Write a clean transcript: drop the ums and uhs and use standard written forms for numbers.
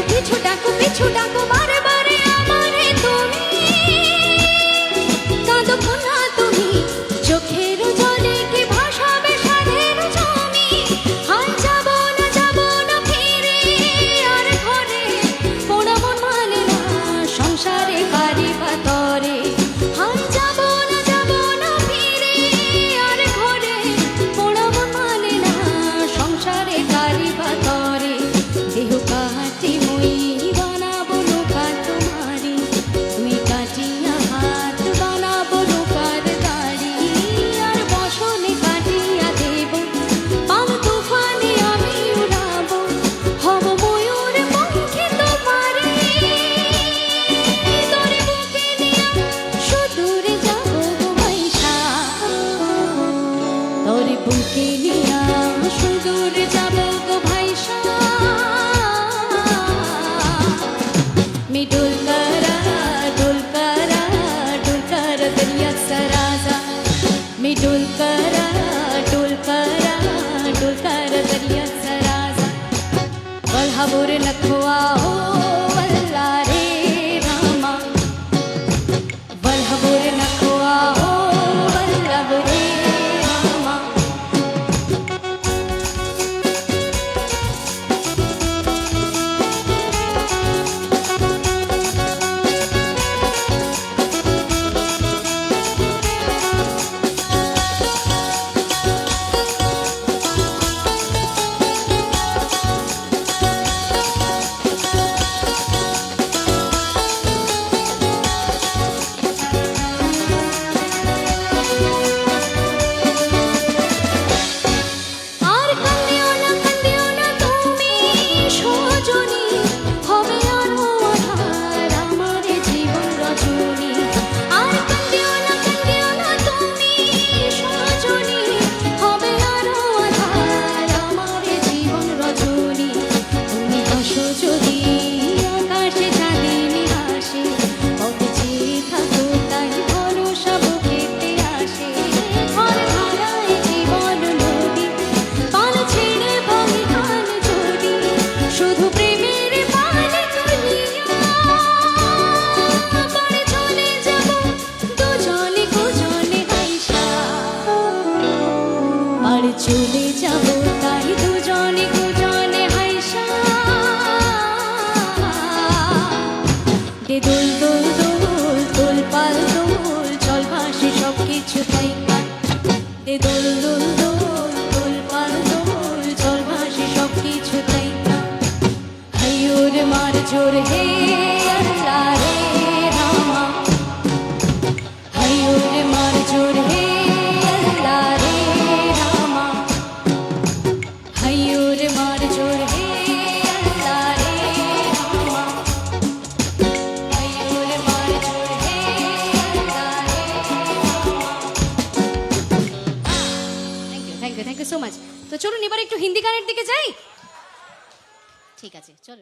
পিছু ডাকো বারে বারে আমারে তুমি, কাঁদো না তুমি, চোখের জলে কি ভাসাবে সাধের জমি। হাল যাব না ফিরে আর ঘরে, পোড়া মন মানে না সংসারে কারি পাতরে। হাল যাব না ফিরে আর ঘরে, পোড়া মন মানে না সংসারে কারি পাতরে। দেহ কাটি মই বানাবো নৌকা তোমারি, তুমি কাটিয়া হাত বানাবো নৌকার গাড়ি। আর বসনে কাটিয়া দেব পাল তুফানে আমি উড়াবো, হব ময়ূর পঙ্খে তোমারে। তোরে বুকে নিয়া সুদূরে যাবো গো ভাইসা, তোরে বুকে নিয়া সুদূরে যাবো গো ভাইসা। मैं डोल करा दरिया सराजा, मैं डोल करा दरिया सराजा। बल्हाबुर नखवा हो वल्ला रे रामा, बल्हाबुर नखवा हो वल्ला रे रामा। চলে যাব তাই দুজনে দুজনে হাইসা, দে দোল দোল দোল দোল পাল দোল, চল ভাসে সব কিছু তাই কাট। দে দোল দোল দোল দোল পাল দোল, চল ভাসে সব কিছু তাই কাট। হাইয়োর মার জোর হে আল্লাহ রে রামা, হাইয়োর মার জোর হে আল্লাহ রে রামা, হাইয়োর মার জোর হে আল্লাহ রে রামা, হাইয়োর মার জোর হে আল্লাহ রে Rama. Thank you so much. তো চলুন এবার একটু হিন্দি গানের দিকে যাই। ঠিক আছে চলুন।